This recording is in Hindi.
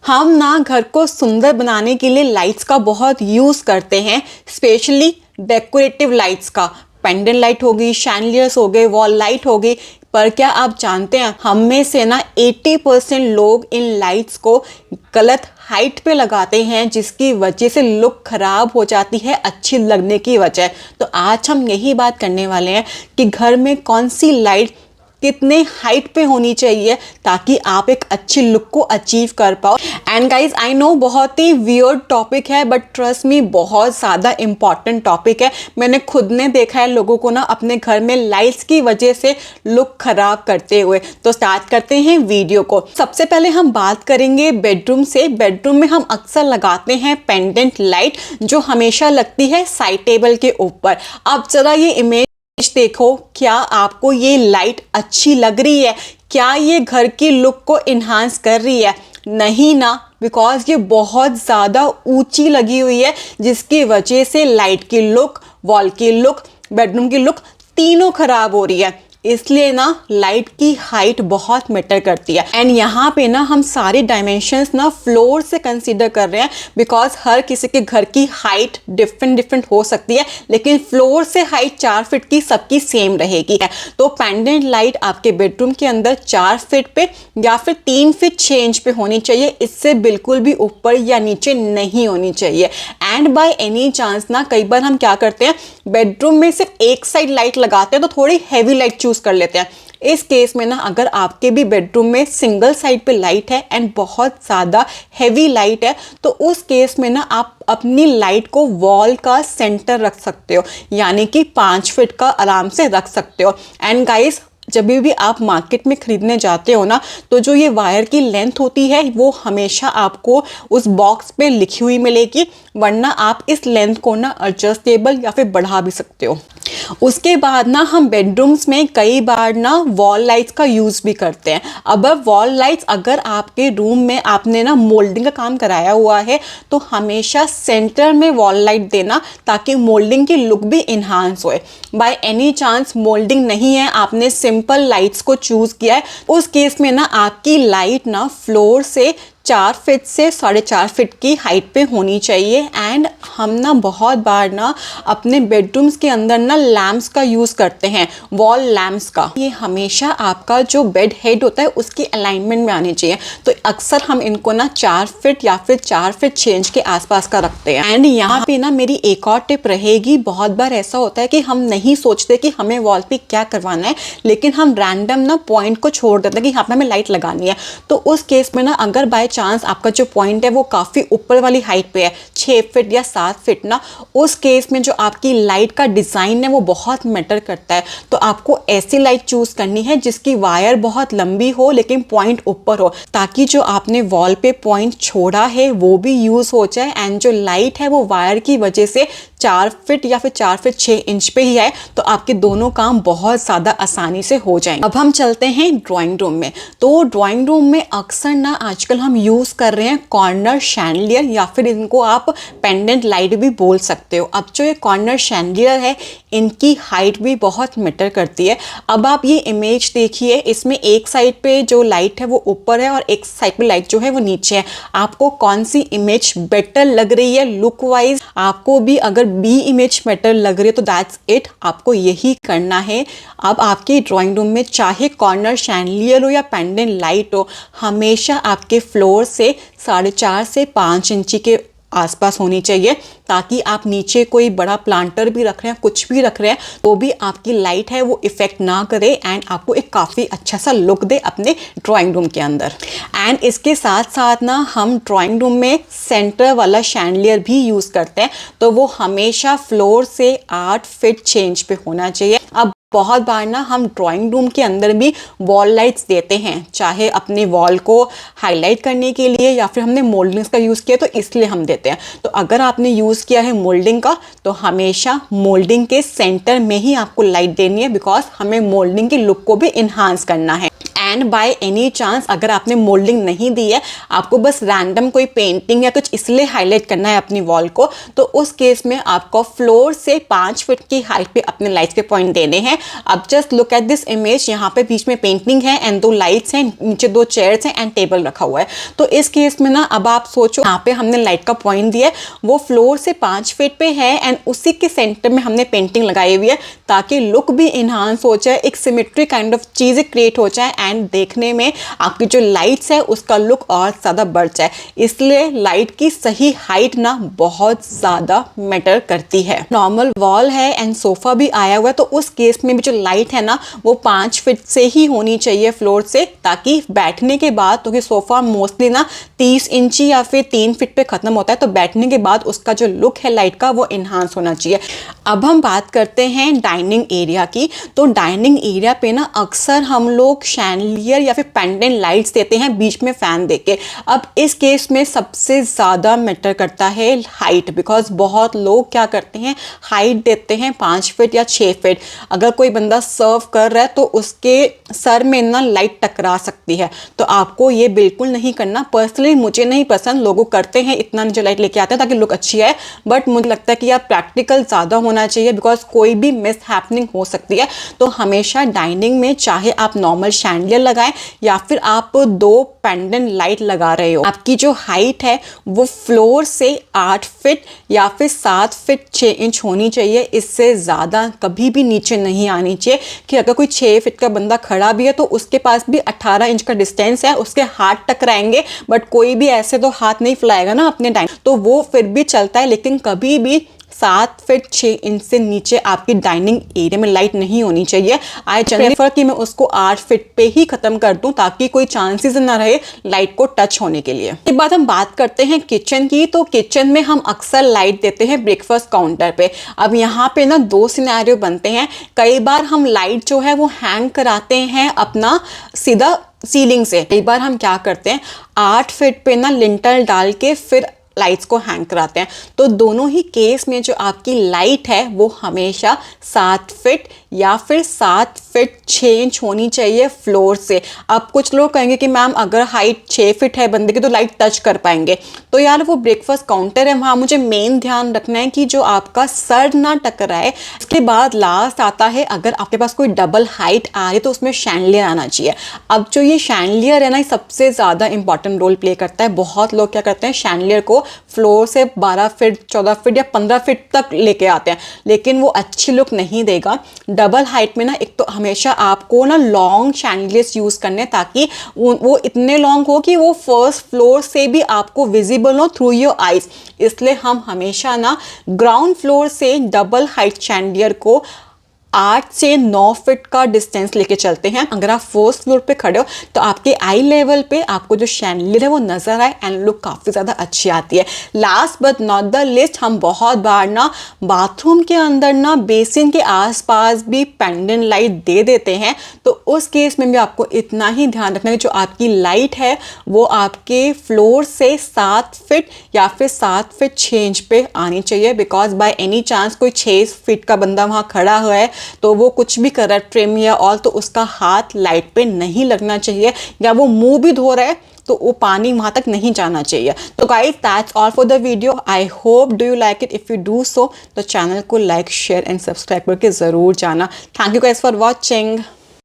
हम ना घर को सुंदर बनाने के लिए लाइट्स का बहुत यूज़ करते हैं, स्पेशली डेकोरेटिव लाइट्स का। पेंडेंट लाइट हो गई, शैंडलियर्स हो गए, वॉल लाइट हो गई। पर क्या आप जानते हैं, हम में से ना 80% लोग इन लाइट्स को गलत हाइट पे लगाते हैं, जिसकी वजह से लुक खराब हो जाती है अच्छी लगने की वजह। तो आज हम यही बात करने वाले हैं कि घर में कौन सी लाइट कितने हाइट पे होनी चाहिए ताकि आप एक अच्छी लुक को अचीव कर पाओ। एंड गाइज, आई नो बहुत ही वियर्ड टॉपिक है, बट ट्रस्ट मी बहुत ज़्यादा इंपॉर्टेंट टॉपिक है। मैंने खुद ने देखा है लोगों को ना अपने घर में लाइट्स की वजह से लुक खराब करते हुए। तो स्टार्ट करते हैं वीडियो को। सबसे पहले हम बात करेंगे बेडरूम से। बेडरूम में हम अक्सर लगाते हैं पेंडेंट लाइट, जो हमेशा लगती है साइड टेबल के ऊपर। अब जरा ये इमेज देखो, क्या आपको ये लाइट अच्छी लग रही है? क्या ये घर की लुक को इन्हांस कर रही है? नहीं ना, बिकॉज ये बहुत ज़्यादा ऊंची लगी हुई है, जिसकी वजह से लाइट की लुक, वॉल की लुक, बेडरूम की लुक तीनों खराब हो रही है। इसलिए ना लाइट की हाइट बहुत मैटर करती है। एंड यहाँ पे ना हम सारे डायमेंशंस ना फ्लोर से कंसीडर कर रहे हैं, बिकॉज हर किसी के घर की हाइट डिफरेंट हो सकती है, लेकिन फ्लोर से हाइट 4 फीट की सबकी सेम रहेगी। तो पेंडेंट लाइट आपके बेडरूम के अंदर 4 फीट पे या फिर 3 फीट 6 इंच पे होनी चाहिए। इससे बिल्कुल भी ऊपर या नीचे नहीं होनी चाहिए। एंड बाय एनी चांस ना कई बार हम क्या करते हैं, बेडरूम में सिर्फ एक साइड लाइट लगाते हैं तो थोड़ी हैवी लाइट चूज कर लेते हैं। इस केस में ना अगर आपके भी बेडरूम में सिंगल साइड पे लाइट है एंड बहुत ज़्यादा हैवी लाइट है, तो उस केस में ना आप अपनी लाइट को वॉल का सेंटर रख सकते हो, यानी कि 5 फीट का आराम से रख सकते हो। एंड गाइस, जब भी आप मार्केट में ख़रीदने जाते हो ना, तो जो ये वायर की लेंथ होती है वो हमेशा आपको उस बॉक्स पे लिखी हुई मिलेगी, वरना आप इस लेंथ को ना एडजस्टेबल या फिर बढ़ा भी सकते हो। उसके बाद ना हम बेडरूम्स में कई बार ना वॉल लाइट्स का यूज़ भी करते हैं। अब वॉल लाइट्स अगर आपके रूम में आपने ना मोल्डिंग का काम कराया हुआ है, तो हमेशा सेंटर में वॉल लाइट देना, ताकि मोल्डिंग की लुक भी इन्हांस होए। बाय एनी चांस मोल्डिंग नहीं है, आपने सिंपल लाइट्स को चूज़ किया है, उस केस में ना आपकी लाइट ना फ्लोर से 4 फीट से 4.5 फीट की हाइट पे होनी चाहिए। एंड हम ना बहुत बार ना अपने बेडरूम्स के अंदर ना लैम्प्स का यूज़ करते हैं, वॉल लैम्प्स का। ये हमेशा आपका जो बेड हेड होता है उसकी अलाइनमेंट में आने चाहिए। तो अक्सर हम इनको ना 4 फीट या फिर 4 फीट 6 इंच के आसपास का रखते हैं। एंड यहाँ पे ना मेरी एक और टिप रहेगी। बहुत बार ऐसा होता है कि हम नहीं सोचते कि हमें वॉल पे क्या करवाना है, लेकिन हम रैंडम ना पॉइंट को छोड़ देते हैं कि यहाँ पे हमें लाइट लगानी है। तो उस केस में ना अगर बाय चांस आपका जो पॉइंट है वो काफ़ी ऊपर वाली हाइट पे है, 6 फीट या 7 फीट ना, उस केस में जो आपकी लाइट का डिज़ाइन है वो बहुत मैटर करता है। तो आपको ऐसी लाइट चूज़ करनी है जिसकी वायर बहुत लंबी हो लेकिन पॉइंट ऊपर हो, ताकि जो आपने वॉल पे पॉइंट छोड़ा है वो भी यूज़ हो जाए, एंड जो लाइट है वो वायर की वजह से 4 फीट या फिर 4 फीट 6 इंच पे ही है, तो आपके दोनों काम बहुत ज़्यादा आसानी से हो जाएंगे। अब हम चलते हैं ड्राइंग रूम में। तो ड्राइंग रूम में अक्सर ना आजकल हम यूज़ कर रहे हैं कॉर्नर शैंडलियर, या फिर इनको आप पेंडेंट लाइट भी बोल सकते हो। अब जो ये कॉर्नर शैंडलियर है, इनकी हाइट भी बहुत मैटर करती है। अब आप ये इमेज देखिए, इसमें एक साइड पे जो लाइट है वो ऊपर है और एक साइड पे लाइट जो है वो नीचे है। आपको कौन सी इमेज बेटर लग रही है लुक वाइज? आपको भी अगर बी इमेज बेटर लग रही है तो दैट्स इट, आपको यही करना है। अब आपके ड्राइंग रूम में चाहे कॉर्नर शैंडलियर हो या पेंडेंट लाइट हो, हमेशा आपके फ्लोर से 4.5 से 5 इंची के आसपास होनी चाहिए, ताकि आप नीचे कोई बड़ा प्लांटर भी रख रहे हैं, कुछ भी रख रहे हैं, तो भी आपकी लाइट है वो इफेक्ट ना करे एंड आपको एक काफ़ी अच्छा सा लुक दे अपने ड्राइंग रूम के अंदर। एंड इसके साथ साथ ना हम ड्राइंग रूम में सेंटर वाला शैंडलियर भी यूज़ करते हैं, तो वो हमेशा फ्लोर से 8 फीट 6 इंच पे होना चाहिए। अब बहुत बार ना हम ड्राइंग रूम के अंदर भी वॉल लाइट्स देते हैं, चाहे अपने वॉल को हाईलाइट करने के लिए या फिर हमने मोल्डिंग्स का यूज़ किया तो इसलिए हम देते हैं। तो अगर आपने यूज़ किया है मोल्डिंग का, तो हमेशा मोल्डिंग के सेंटर में ही आपको लाइट देनी है, बिकॉज हमें मोल्डिंग की लुक को भी इन्हांस करना है। एंड बाय एनी चांस अगर आपने मोल्डिंग नहीं दी है, आपको बस रैंडम कोई पेंटिंग या कुछ इसलिए हाईलाइट करना है अपनी वॉल को, तो उस केस में आपको फ्लोर से 5 फीट की हाइट पे अपने लाइट्स के पॉइंट देने हैं अब just look at this image, यहाँ पे बीच में पेंटिंग है एंड 2 लाइट्स हैं, नीचे 2 चेयर्स हैं एंड टेबल रखा हुआ है। तो इस केस में ना अब आप सोचो, यहाँ पे हमने लाइट का पॉइंट दिया है, वो फ्लोर से 5 फीट पे है एंड उसी के सेंटर में हमने पेंटिंग लगाई हुई है ताकि लुक भी इन्हांस हो जाए, एक सिमेट्री काइंड ऑफ चीज़ें क्रिएट हो जाए एंड देखने में आपकी जो लाइट्स है उसका लुक और ज़्यादा बढ़ जाए। इसलिए लाइट की सही हाइट ना बहुत ज़्यादा मैटर करती है। नॉर्मल वॉल है एंड सोफा भी आया हुआ है, तो उस केस में भी जो लाइट है ना वो 5 फीट से ही होनी चाहिए फ्लोर से, ताकि बैठने के बाद, क्योंकि सोफा मोस्टली ना 30 इंची या फिर 3 फीट पे खत्म होता है, तो बैठने के बाद उसका जो लुक है लाइट का वो इन्हांस होना चाहिए। अब हम बात करते हैं डाइनिंग एरिया की। तो डाइनिंग एरिया पे ना अक्सर हम लोग शैंडलियर या फिर पेंडेंट लाइट्स देते हैं बीच में फैन देके। अब इस केस में सबसे ज़्यादा मैटर करता है हाइट, बिकॉज बहुत लोग क्या करते हैं, हाइट देते हैं 5 फीट या 6 फीट। अगर कोई बंदा सर्व कर रहा है तो उसके सर में ना लाइट टकरा सकती है, तो आपको ये बिल्कुल नहीं करना। पर्सनली मुझे नहीं पसंद, लोगों करते हैं, इतना नीचे लाइट लेके आते हैं ताकि लुक अच्छी है, बट मुझे लगता है कि यार प्रैक्टिकल ज़्यादा होना चाहिए, बिकॉज कोई भी मिस हैपनिंग हो सकती है। तो हमेशा डाइनिंग में चाहे आप नॉर्मल शैंडलियर लगाएं या फिर आप 2 पेंडेंट लाइट लगा रहे हो, आपकी जो हाइट है वो फ्लोर से 8 फीट या फिर 7 फीट 6 इंच होनी चाहिए। इससे ज़्यादा कभी भी नीचे नहीं आनी चाहिए कि अगर कोई 6 फीट का बंदा खड़ा भी है तो उसके पास भी 18 इंच का डिस्टेंस है, उसके हाथ टकराएंगे, बट कोई भी ऐसे तो हाथ नहीं फैलाएगा ना अपने टाइम, तो वो फिर भी चलता है। लेकिन कभी भी 7 फीट 6 इंच से नीचे आपकी डाइनिंग एरिया में लाइट नहीं होनी चाहिए। आई प्रेफर कि मैं उसको 8 फीट पे ही खत्म कर दूं ताकि कोई चांसेस ना रहे लाइट को टच होने के लिए। एक बात हम बात करते हैं किचन की। तो किचन में हम अक्सर लाइट देते हैं ब्रेकफास्ट काउंटर पे। अब यहाँ पे ना 2 सिनेरियो बनते हैं। कई बार हम लाइट जो है वो हैंग कराते हैं अपना सीधा सीलिंग से। कई बार हम क्या करते हैं, 8 फीट पे ना लिंटल डाल के फिर लाइट्स को हैंग कराते हैं। तो दोनों ही केस में जो आपकी लाइट है वो हमेशा 7 फीट या फिर 7 फीट 6 इंच होनी चाहिए फ्लोर से। अब कुछ लोग कहेंगे कि मैम अगर हाइट 6 फीट है बंदे की तो लाइट टच कर पाएंगे, तो यार वो ब्रेकफास्ट काउंटर है, वहाँ मुझे मेन ध्यान रखना है कि जो आपका सर ना टकराए। इसके बाद लास्ट आता है, अगर आपके पास कोई डबल हाइट आ रही है तो उसमें शैंडलियर आना चाहिए। अब जो ये शैंडलियर है ना, ये सबसे ज़्यादा इंपॉर्टेंट रोल प्ले करता है। बहुत लोग क्या करते हैं, शैंडलियर को फ्लोर से 12 फीट 14 फीट या 15 फीट तक लेके आते हैं, लेकिन वो अच्छी लुक नहीं देगा। डबल हाइट में ना एक तो हमेशा आपको ना लॉन्ग शैंडलियर्स यूज़ करने, ताकि वो इतने लॉन्ग हो कि वो फर्स्ट फ्लोर से भी आपको विजिबल हो थ्रू योर आइज। इसलिए हम हमेशा ना ग्राउंड फ्लोर से डबल हाइट शैंडलियर को 8 से 9 फीट का डिस्टेंस लेके चलते हैं। अगर आप फर्स्ट फ्लोर पे खड़े हो तो आपके आई लेवल पे आपको जो शैंडलियर है वो नजर आए एंड लुक काफ़ी ज़्यादा अच्छी आती है। Last but not the list, हम बहुत बार ना बाथरूम के अंदर ना बेसिन के आसपास भी पेंडेंट लाइट दे देते हैं। तो उस केस में भी आपको इतना ही ध्यान रखना है कि जो आपकी लाइट है वो आपके फ्लोर से 7 फीट या फिर 7 फीट 6 इंच पे आनी चाहिए। बिकॉज बाय एनी चांस कोई 6 फीट का बंदा वहाँ खड़ा हुआ है तो वो कुछ भी कर रहा है ट्रिम या ऑल, तो उसका हाथ लाइट पे नहीं लगना चाहिए, या वो मुंह भी धो रहा है तो वो पानी वहां तक नहीं जाना चाहिए। तो guys that's all for the video. I hope do you like it. If you do so तो चैनल को लाइक शेयर एंड सब्सक्राइब करके जरूर जाना। Thank you guys for watching.